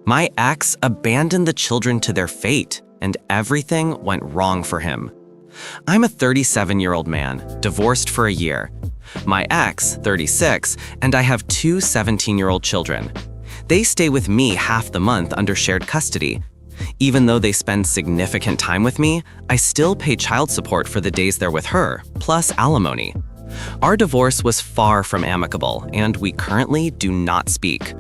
My ex abandoned the children to their fate, and everything went wrong for him. I'm a 37-year-old man, divorced for a year. My ex, 36, and I have two 17-year-old children. They stay with me half the month under shared custody. Even though they spend significant time with me, I still pay child support for the days they're with her, plus alimony. Our divorce was far from amicable, and we currently do not speak.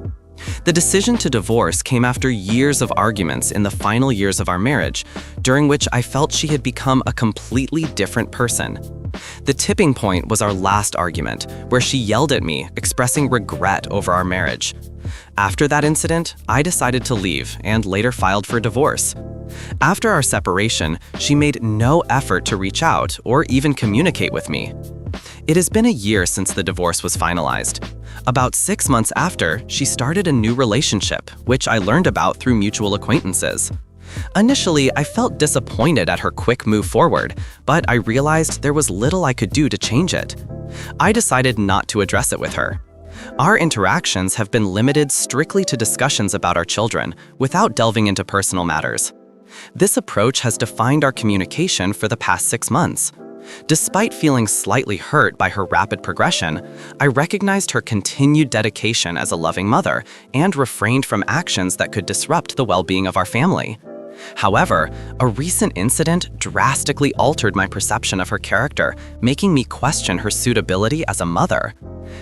The decision to divorce came after years of arguments in the final years of our marriage, during which I felt she had become a completely different person. The tipping point was our last argument, where she yelled at me, expressing regret over our marriage. After that incident, I decided to leave and later filed for divorce. After our separation, she made no effort to reach out or even communicate with me. It has been a year since the divorce was finalized. About 6 months after, she started a new relationship, which I learned about through mutual acquaintances. Initially, I felt disappointed at her quick move forward, but I realized there was little I could do to change it. I decided not to address it with her. Our interactions have been limited strictly to discussions about our children, without delving into personal matters. This approach has defined our communication for the past 6 months. Despite feeling slightly hurt by her rapid progression, I recognized her continued dedication as a loving mother and refrained from actions that could disrupt the well-being of our family. However, a recent incident drastically altered my perception of her character, making me question her suitability as a mother.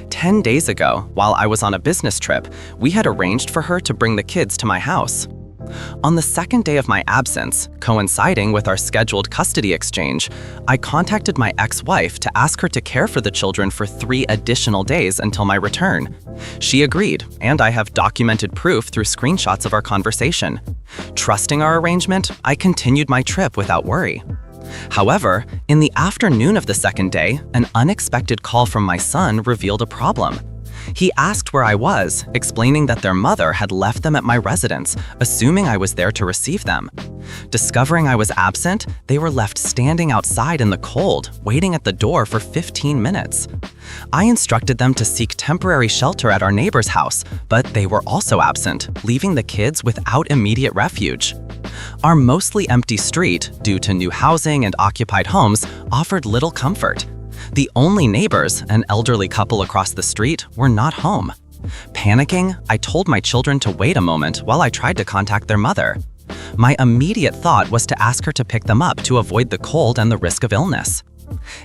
10 days ago, while I was on a business trip, we had arranged for her to bring the kids to my house. On the second day of my absence, coinciding with our scheduled custody exchange, I contacted my ex-wife to ask her to care for the children for 3 additional days until my return. She agreed, and I have documented proof through screenshots of our conversation. Trusting our arrangement, I continued my trip without worry. However, in the afternoon of the second day, an unexpected call from my son revealed a problem. He asked where I was, explaining that their mother had left them at my residence, assuming I was there to receive them. Discovering I was absent, they were left standing outside in the cold, waiting at the door for 15 minutes. I instructed them to seek temporary shelter at our neighbor's house, but they were also absent, leaving the kids without immediate refuge. Our mostly empty street, due to new housing and occupied homes, offered little comfort. The only neighbors, an elderly couple across the street, were not home. Panicking, I told my children to wait a moment while I tried to contact their mother. My immediate thought was to ask her to pick them up to avoid the cold and the risk of illness.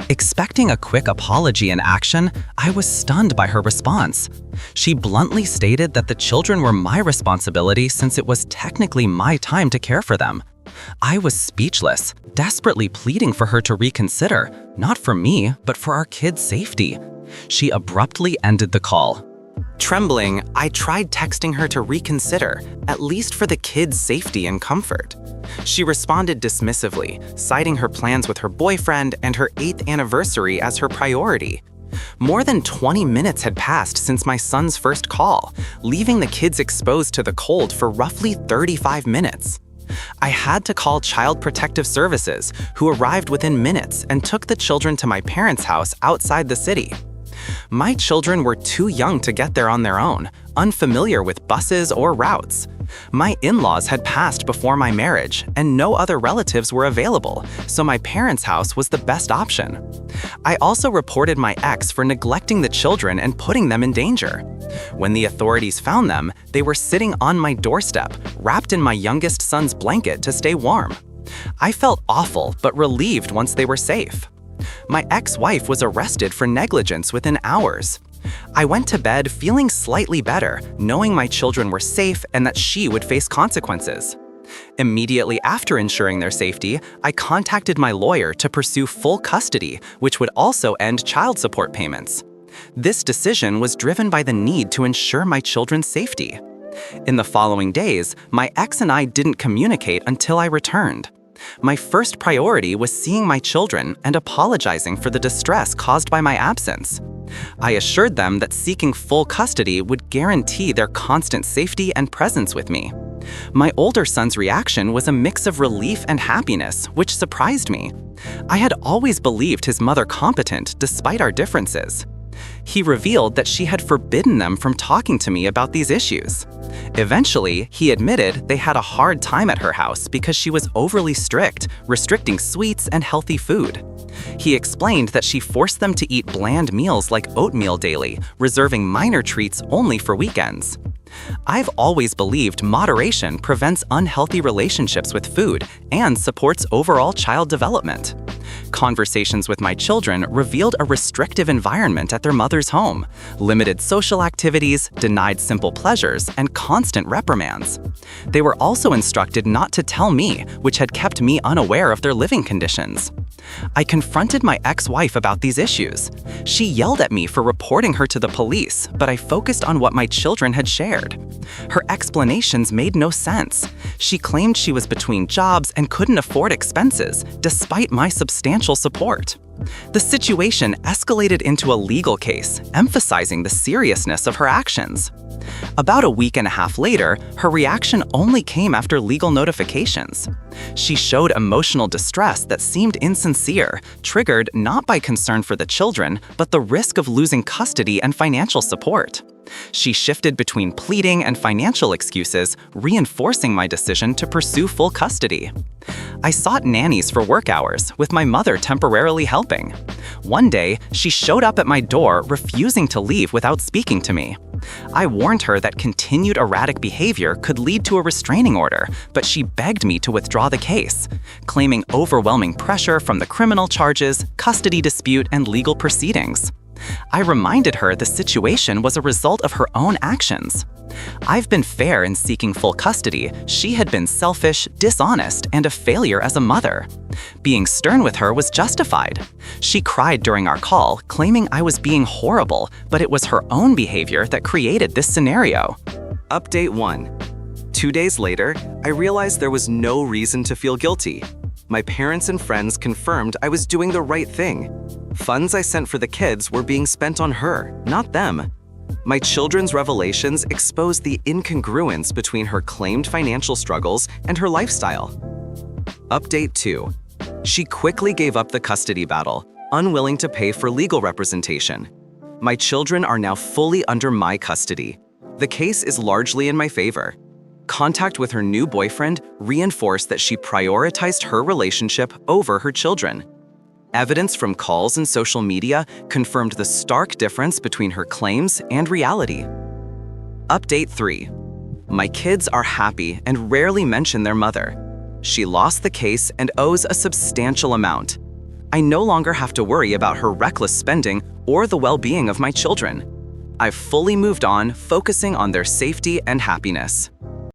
Expecting a quick apology in action, I was stunned by her response. She bluntly stated that the children were my responsibility since it was technically my time to care for them. I was speechless, desperately pleading for her to reconsider, not for me, but for our kids' safety. She abruptly ended the call. Trembling, I tried texting her to reconsider, at least for the kids' safety and comfort. She responded dismissively, citing her plans with her boyfriend and her 8th anniversary as her priority. More than 20 minutes had passed since my son's first call, leaving the kids exposed to the cold for roughly 35 minutes. I had to call Child Protective Services, who arrived within minutes and took the children to my parents' house outside the city. My children were too young to get there on their own, unfamiliar with buses or routes. My in-laws had passed before my marriage, and no other relatives were available, so my parents' house was the best option. I also reported my ex for neglecting the children and putting them in danger. When the authorities found them, they were sitting on my doorstep, wrapped in my youngest son's blanket to stay warm. I felt awful but relieved once they were safe. My ex-wife was arrested for negligence within hours. I went to bed feeling slightly better, knowing my children were safe and that she would face consequences. Immediately after ensuring their safety, I contacted my lawyer to pursue full custody, which would also end child support payments. This decision was driven by the need to ensure my children's safety. In the following days, my ex and I didn't communicate until I returned. My first priority was seeing my children and apologizing for the distress caused by my absence. I assured them that seeking full custody would guarantee their constant safety and presence with me. My older son's reaction was a mix of relief and happiness, which surprised me. I had always believed his mother competent despite our differences. He revealed that she had forbidden them from talking to me about these issues. Eventually, he admitted they had a hard time at her house because she was overly strict, restricting sweets and healthy food. He explained that she forced them to eat bland meals like oatmeal daily, reserving minor treats only for weekends. I've always believed moderation prevents unhealthy relationships with food and supports overall child development. Conversations with my children revealed a restrictive environment at their mother's home, limited social activities, denied simple pleasures, and constant reprimands. They were also instructed not to tell me, which had kept me unaware of their living conditions. I confronted my ex-wife about these issues. She yelled at me for reporting her to the police, but I focused on what my children had shared. Her explanations made no sense. She claimed she was between jobs and couldn't afford expenses, despite my substantial support. The situation escalated into a legal case, emphasizing the seriousness of her actions. About a week and a half later, her reaction only came after legal notifications. She showed emotional distress that seemed insincere, triggered not by concern for the children, but the risk of losing custody and financial support. She shifted between pleading and financial excuses, reinforcing my decision to pursue full custody. I sought nannies for work hours, with my mother temporarily helping. One day, she showed up at my door, refusing to leave without speaking to me. I warned her that continued erratic behavior could lead to a restraining order, but she begged me to withdraw the case, claiming overwhelming pressure from the criminal charges, custody dispute, and legal proceedings. I reminded her the situation was a result of her own actions. I've been fair in seeking full custody. She had been selfish, dishonest, and a failure as a mother. Being stern with her was justified. She cried during our call, claiming I was being horrible, but it was her own behavior that created this scenario. Update 1. 2 days later, I realized there was no reason to feel guilty. My parents and friends confirmed I was doing the right thing. Funds I sent for the kids were being spent on her, not them. My children's revelations exposed the incongruence between her claimed financial struggles and her lifestyle. Update 2. She quickly gave up the custody battle, unwilling to pay for legal representation. My children are now fully under my custody. The case is largely in my favor. Contact with her new boyfriend reinforced that she prioritized her relationship over her children. Evidence from calls and social media confirmed the stark difference between her claims and reality. Update 3. My kids are happy and rarely mention their mother. She lost the case and owes a substantial amount. I no longer have to worry about her reckless spending or the well-being of my children. I've fully moved on, focusing on their safety and happiness.